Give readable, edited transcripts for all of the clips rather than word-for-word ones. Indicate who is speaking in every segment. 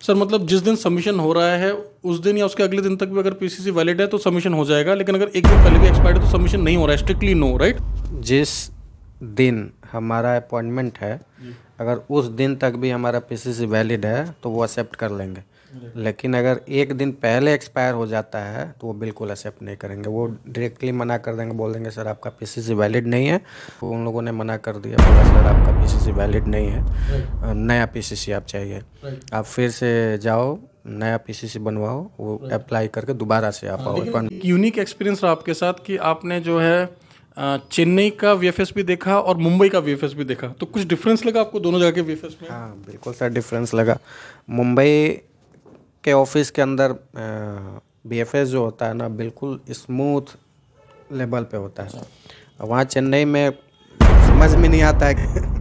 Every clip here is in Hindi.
Speaker 1: सर मतलब जिस दिन सबमिशन हो रहा है उस दिन या उसके अगले दिन तक भी अगर पीसीसी वैलिड है तो सबमिशन हो जाएगा, लेकिन अगर एक दिन पहले भी एक्सपायर्ड है तो सबमिशन नहीं हो रहा है, स्ट्रिक्टली नो, राइट?
Speaker 2: जिस दिन हमारा अपॉइंटमेंट है अगर उस दिन तक भी हमारा पीसीसी वैलिड है तो वो एक्सेप्ट कर लेंगे, लेकिन अगर एक दिन पहले एक्सपायर हो जाता है तो वो बिल्कुल एक्सेप्ट नहीं करेंगे। वो डायरेक्टली मना कर देंगे, बोल देंगे सर आपका पीसीसी वैलिड नहीं है। तो उन लोगों ने मना कर दिया, बोला सर आपका पीसीसी वैलिड नहीं है, नया पीसीसी आप चाहिए, आप फिर से जाओ नया पीसीसी बनवाओ, वो अप्लाई करके दोबारा से आप आओ।
Speaker 1: यूनिक एक्सपीरियंस रहा आपके साथ कि आपने जो है चेन्नई का वीएफएस भी देखा और मुंबई का वीएफएस भी देखा, तो कुछ डिफरेंस लगा आपको दोनों जगह के वीएफएस में?
Speaker 2: हाँ बिल्कुल सर, डिफरेंस लगा। मुंबई के ऑफिस के अंदर वीएफएस जो होता है ना बिल्कुल स्मूथ लेवल पे होता है। वहाँ चेन्नई में समझ में नहीं आता है।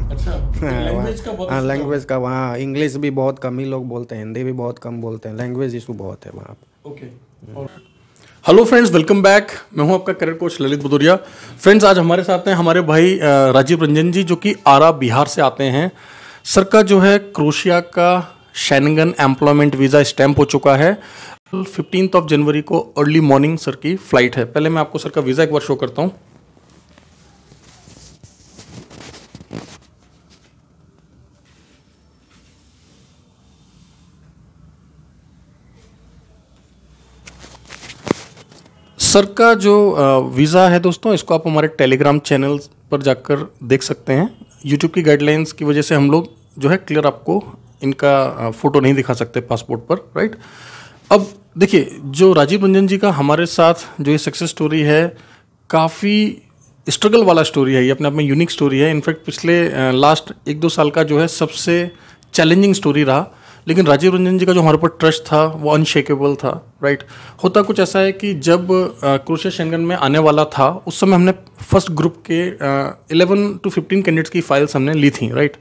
Speaker 1: अच्छा,
Speaker 2: लैंग्वेज का वहाँ इंग्लिश भी बहुत कम ही लोग बोलते हैं, हिंदी भी बहुत कम बोलते हैं, लैंग्वेज इशू बहुत है वहाँ पर।
Speaker 1: Okay. Hello friends, welcome back. मैं हूं आपका career coach Lalit Bhadauria. Friends, आज हमारे साथ हैं हमारे भाई राजीव रंजन जी, जो कि आरा बिहार से आते हैं। सर का जो है क्रोशिया का शेंगन एम्प्लॉयमेंट वीज़ा स्टैम्प हो चुका है। 15 जनवरी को अर्ली मॉर्निंग सर की फ़्लाइट है। पहले मैं आपको सर का वीज़ा एक बार शो करता हूँ। सर का जो वीज़ा है दोस्तों, इसको आप हमारे टेलीग्राम चैनल पर जाकर देख सकते हैं। यूट्यूब की गाइडलाइंस की वजह से हम लोग जो है क्लियर आपको इनका फ़ोटो नहीं दिखा सकते पासपोर्ट पर, राइट? अब देखिए, जो राजीव रंजन जी का हमारे साथ जो ये सक्सेस स्टोरी है, काफ़ी स्ट्रगल वाला स्टोरी है। ये अपने आप में यूनिक स्टोरी है। इनफैक्ट पिछले लास्ट 1-2 साल का जो है सबसे चैलेंजिंग स्टोरी रहा। लेकिन राजीव रंजन जी का जो हमारे ऊपर ट्रस्ट था वो अनशेकेबल था, राइट? होता कुछ ऐसा है कि जब क्रोशिया शेंगन में आने वाला था उस समय हमने फर्स्ट ग्रुप के 11 to 15 कैंडिडेट्स की फाइल्स हमने ली थी, राइट?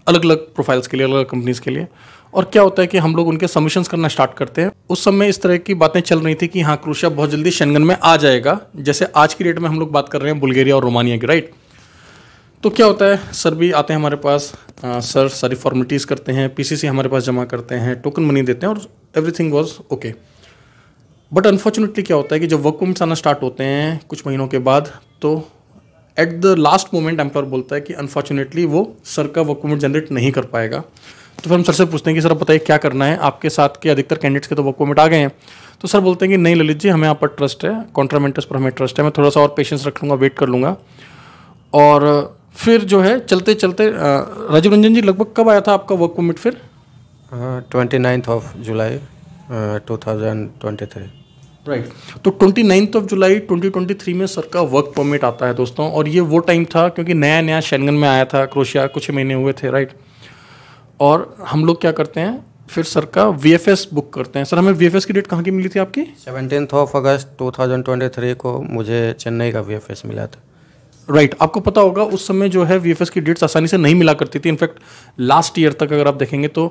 Speaker 1: अलग अलग प्रोफाइल्स के लिए, अलग अलग कंपनीज के लिए। और क्या होता है कि हम लोग उनके सबमिशंस करना स्टार्ट करते हैं। उस समय इस तरह की बातें चल रही थी कि हाँ, क्रोशिया बहुत जल्दी शेंगन में आ जाएगा, जैसे आज की डेट में हम लोग बात कर रहे हैं बुल्गारिया और रोमानिया की, राइट? तो क्या होता है, सर भी आते हैं हमारे पास, सर सारी फॉर्मेलिटीज़ करते हैं, पीसीसी हमारे पास जमा करते हैं, टोकन मनी देते हैं और everything was okay. But unfortunately क्या होता है कि जब वर्क परमिट्स आना स्टार्ट होते हैं कुछ महीनों के बाद, तो at the last moment employer बोलता है कि अनफॉर्चुनेटली वो सर का वर्क परमिट जनरेट नहीं कर पाएगा। तो फिर हम सर से पूछते हैं कि सर आप बताइए क्या करना है, आपके साथ के अधिकतर कैंडिडेट्स के तो वर्क परमिट आ गए हैं। तो सर बोलते हैं कि नहीं ललित जी, हमें आप पर ट्रस्ट है, कॉन्ट्रामेंटस पर हमें ट्रस्ट है, मैं थोड़ा सा और पेशेंस रख लूँगा, वेट कर लूँगा। और फिर जो है चलते चलते राजीव रंजन जी, लगभग कब आया था आपका वर्क परमिट फिर?
Speaker 2: 29 जुलाई 2023,
Speaker 1: राइट। तो 29 जुलाई 2023 में सर का वर्क परमिट आता है दोस्तों। और ये वो टाइम था क्योंकि नया नया शेंगन में आया था क्रोशिया, कुछ महीने हुए थे, राइट? और हम लोग क्या करते हैं, फिर सर का वीएफएस बुक करते हैं। सर हमें वीएफएस की डेट कहाँ की मिली थी आपकी?
Speaker 2: 17 अगस्त 2023 को मुझे चेन्नई का वीएफएस मिला था,
Speaker 1: राइट। आपको पता होगा उस समय जो है वीएफएस की डेट्स आसानी से नहीं मिला करती थी। इनफैक्ट लास्ट ईयर तक अगर आप देखेंगे तो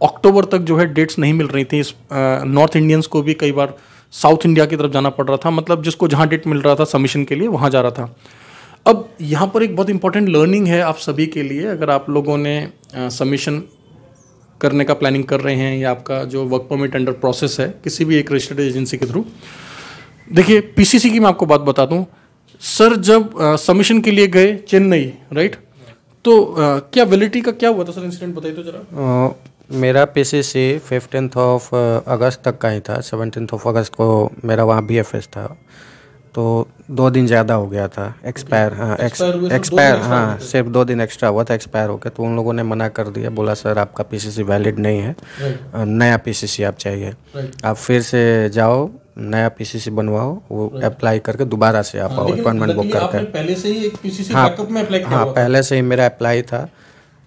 Speaker 1: अक्टूबर तक जो है डेट्स नहीं मिल रही थी। नॉर्थ इंडियंस को भी कई बार साउथ इंडिया की तरफ जाना पड़ रहा था, मतलब जिसको जहाँ डेट मिल रहा था सबमिशन के लिए वहाँ जा रहा था। अब यहाँ पर एक बहुत इंपॉर्टेंट लर्निंग है आप सभी के लिए, अगर आप लोगों ने सबमिशन करने का प्लानिंग कर रहे हैं या आपका जो वर्क परमिट अंडर प्रोसेस है किसी भी एक रजिस्टर्ड एजेंसी के थ्रू। देखिए, पीसीसी की मैं आपको बात बता दूँ। सर जब सबमिशन के लिए गए चेन्नई, राइट, तो क्या वैलिडिटी का क्या हुआ था सर, इंसिडेंट बताइए तो जरा।
Speaker 2: मेरा पीसीसी 15 अगस्त तक का ही था। 17 अगस्त को मेरा वहाँ बीएफएस था, तो 2 दिन ज़्यादा हो गया था एक्सपायर। हाँ एक्सपायर, हाँ सिर्फ 2 दिन एक्स्ट्रा हुआ था, एक्सपायर हो गया। तो उन लोगों ने मना कर दिया, बोला सर आपका पीसीसी वैलिड नहीं है, नया पीसीसी आप चाहिए, आप फिर से जाओ नया पीसीसी बनवाओ, वो अप्लाई करके दोबारा से आप आओ अपॉइंटमेंट बुक करके।
Speaker 1: पहले से ही एक पीसीसी बैकअप में अप्लाई किया?
Speaker 2: हाँ पहले से ही मेरा अप्लाई था।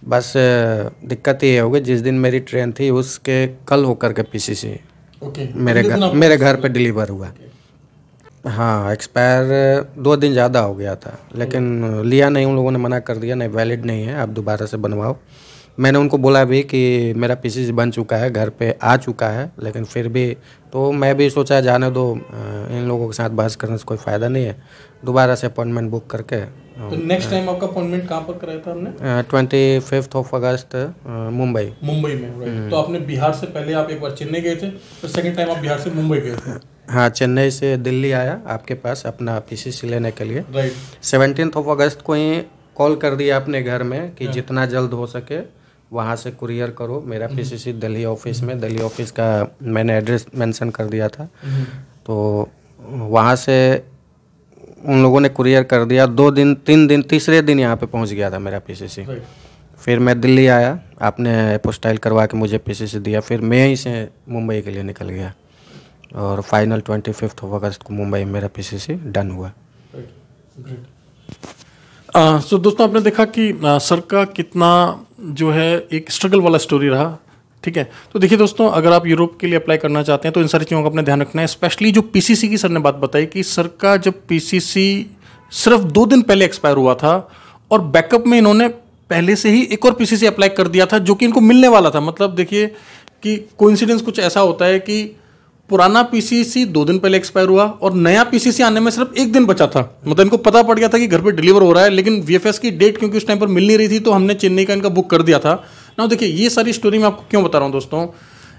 Speaker 2: बस दिक्कत ये हो गई, जिस दिन मेरी ट्रेन थी उसके कल होकर के पीसीसी मेरे घर पे डिलीवर हुआ। हाँ एक्सपायर 2 दिन ज़्यादा हो गया था, लेकिन लिया नहीं, उन लोगों ने मना कर दिया, नहीं वैलिड नहीं है, आप दोबारा से बनवाओ। मैंने उनको बोला भी कि मेरा पीसीसी बन चुका है, घर पे आ चुका है, लेकिन फिर भी तो मैं भी सोचा जाने दो, इन लोगों के साथ बहस करने से कोई फ़ायदा नहीं है, दोबारा से अपॉइंटमेंट बुक करके
Speaker 1: तो नेक्स्ट टाइम आपका अपॉइंटमेंट कहाँ पर कराया था हमने?
Speaker 2: 25 अगस्त मुंबई
Speaker 1: में, राइट। तो आपने बिहार से पहले आप एक बार चेन्नई गए थे, तो सेकंड टाइम आप बिहार से मुंबई गए थे।
Speaker 2: हाँ, चेन्नई से दिल्ली आया आपके पास अपना पीसीसी लेने के लिए।
Speaker 1: राइट।
Speaker 2: 17 अगस्त को ही कॉल कर दिया अपने घर में कि जितना जल्द हो सके वहाँ से कुरियर करो मेरा पीसीसी दिल्ली ऑफिस में। दिल्ली ऑफिस का मैंने एड्रेस मेंशन कर दिया था, तो वहाँ से उन लोगों ने कुरियर कर दिया। 2 दिन 3 दिन, तीसरे दिन यहाँ पे पहुँच गया था मेरा पीसीसी। फिर मैं दिल्ली आया, आपने अपोस्टाइल करवा के मुझे पीसीसी दिया। फिर मैं यहीं से मुंबई के लिए निकल गया और फाइनल 25 अगस्त को मुंबई में मेरा पीसीसी डन हुआ।
Speaker 1: सो दोस्तों, आपने देखा कि सर का कितना जो है एक स्ट्रगल वाला स्टोरी रहा। ठीक है, तो देखिए दोस्तों, अगर आप यूरोप के लिए अप्लाई करना चाहते हैं तो इन सारी चीज़ों का अपना ध्यान रखना है। स्पेशली जो पीसीसी की सर ने बात बताई कि सर का जब पीसीसी सिर्फ 2 दिन पहले एक्सपायर हुआ था और बैकअप में इन्होंने पहले से ही एक और पीसीसी अप्लाई कर दिया था जो कि इनको मिलने वाला था। मतलब देखिए कि कोइंसिडेंस कुछ ऐसा होता है कि पुराना पीसीसी 2 दिन पहले एक्सपायर हुआ और नया पीसीसी आने में सिर्फ 1 दिन बचा था। मतलब इनको पता पड़ गया था कि घर पे डिलीवर हो रहा है, लेकिन वीएफएस की डेट क्योंकि उस टाइम पर मिल नहीं रही थी तो हमने चेन्नई का इनका बुक कर दिया था ना। देखिए, ये सारी स्टोरी मैं आपको क्यों बता रहा हूँ दोस्तों,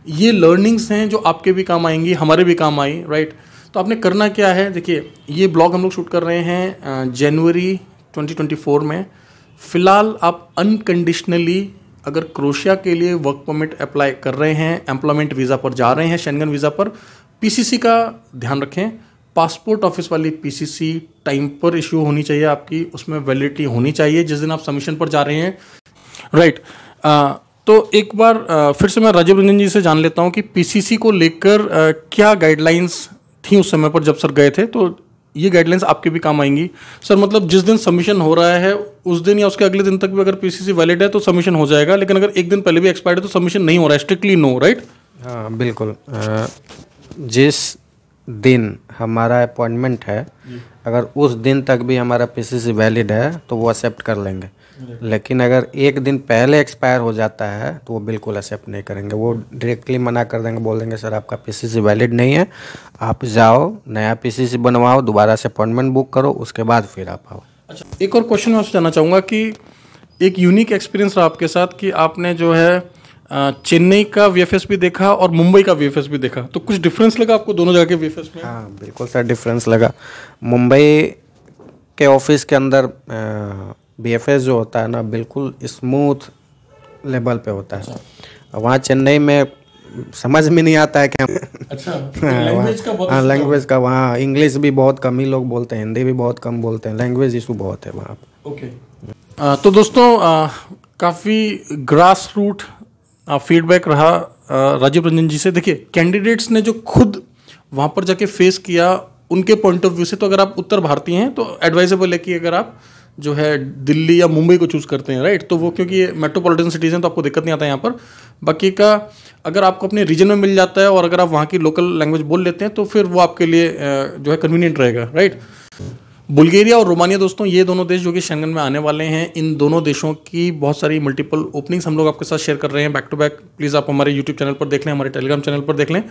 Speaker 1: ये लर्निंग्स हैं जो आपके भी काम आएंगी, हमारे भी काम आई, राइट। तो आपने करना क्या है, देखिए ये ब्लॉग हम लोग शूट कर रहे हैं जनवरी 2024 में। फिलहाल आप अनकंडीशनली अगर क्रोएशिया के लिए वर्क परमिट अप्लाई कर रहे हैं, एम्प्लॉयमेंट वीज़ा पर जा रहे हैं, शेंगन वीज़ा पर, पीसीसी का ध्यान रखें। पासपोर्ट ऑफिस वाली पीसीसी टाइम पर इश्यू होनी चाहिए आपकी, उसमें वैलिडिटी होनी चाहिए जिस दिन आप सबमिशन पर जा रहे हैं, राइट। तो एक बार फिर से मैं राजीव रंजन जी से जान लेता हूं कि पीसीसी को लेकर क्या गाइडलाइंस थी उस समय पर जब सर गए थे। तो ये गाइडलाइंस आपके भी काम आएंगी सर। मतलब जिस दिन सबमिशन हो रहा है उस दिन या उसके अगले दिन तक भी अगर पीसीसी वैलिड है तो सबमिशन हो जाएगा, लेकिन अगर 1 दिन पहले भी एक्सपायर्ड है तो सबमिशन नहीं हो रहा है, स्ट्रिक्टली नो, राइट।
Speaker 2: हाँ बिल्कुल। जिस दिन हमारा अपॉइंटमेंट है अगर उस दिन तक भी हमारा पीसीसी वैलिड है तो वो एक्सेप्ट कर लेंगे, लेकिन अगर 1 दिन पहले एक्सपायर हो जाता है तो वो बिल्कुल एक्सेप्ट नहीं करेंगे। वो डायरेक्टली मना कर देंगे, बोल देंगे सर आपका पीसीसी वैलिड नहीं है, आप जाओ नया पीसीसी बनवाओ, दोबारा से अपॉइंटमेंट बुक करो, उसके बाद फिर आप आओ।
Speaker 1: अच्छा, एक और क्वेश्चन मैं आपसे जानना चाहूँगा कि एक यूनिक एक्सपीरियंस रहा आपके साथ कि आपने जो है चेन्नई का वीएफएस भी देखा और मुंबई का वीएफएस भी देखा, तो कुछ डिफरेंस लगा आपको दोनों जगह के वीएफएस में?
Speaker 2: हाँ बिल्कुल सर, डिफरेंस लगा। मुंबई के ऑफिस के अंदर वीएफएस जो होता है ना बिल्कुल स्मूथ लेवल पे होता है। वहाँ चेन्नई में समझ में नहीं आता है क्या। अच्छा, लैंग्वेज का बहुत, हाँ लैंग्वेज का, वहाँ इंग्लिश भी बहुत कम ही लोग बोलते हैं, हिंदी भी बहुत कम बोलते हैं, लैंग्वेज इशू बहुत है वहाँ पे।
Speaker 1: ओके। तो दोस्तों काफ़ी ग्रास रूट फीडबैक रहा राजीव रंजन जी से। देखिए, कैंडिडेट्स ने जो खुद वहाँ पर जाके फेस किया उनके पॉइंट ऑफ व्यू से, तो अगर आप उत्तर भारतीय हैं तो एडवाइजेबल है कि अगर आप जो है दिल्ली या मुंबई को चूज़ करते हैं, राइट, तो वो क्योंकि ये मेट्रोपॉलिटन सिटीज़ हैं तो आपको दिक्कत नहीं आता है यहाँ पर। बाकी का अगर आपको अपने रीजन में मिल जाता है और अगर आप वहाँ की लोकल लैंग्वेज बोल लेते हैं तो फिर वो आपके लिए जो है कन्वीनियंट रहेगा, राइट। बुल्गारिया और रोमानिया दोस्तों, ये दोनों देश जो कि शेंगन में आने वाले हैं, इन दोनों देशों की बहुत सारी मल्टीपल ओपनिंग्स हम लोग आपके साथ शेयर कर रहे हैं बैक टू बैक। प्लीज़ आप हमारे यूट्यूब चैनल पर देख लें, हमारे टेलीग्राम चैनल पर देख लें,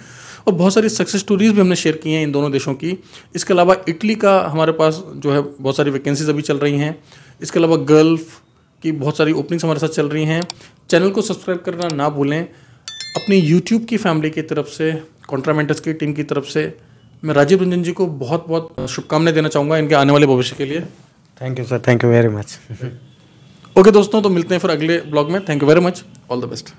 Speaker 1: और बहुत सारी सक्सेस स्टोरीज भी हमने शेयर की हैं इन दोनों देशों की। इसके अलावा इटली का हमारे पास जो है बहुत सारी वैकेंसीज अभी चल रही हैं। इसके अलावा गल्फ की बहुत सारी ओपनिंग्स हमारे साथ चल रही हैं। चैनल को सब्सक्राइब करना ना भूलें। अपनी यूट्यूब की फैमिली की तरफ से, कॉन्ट्रामेंटर्स की टीम की तरफ से मैं राजीव रंजन जी को बहुत बहुत शुभकामनाएं देना चाहूँगा इनके आने वाले भविष्य के लिए।
Speaker 2: Thank you sir, thank you very much.
Speaker 1: Okay दोस्तों, तो मिलते हैं फिर अगले ब्लॉग में। Thank you very much, all the best.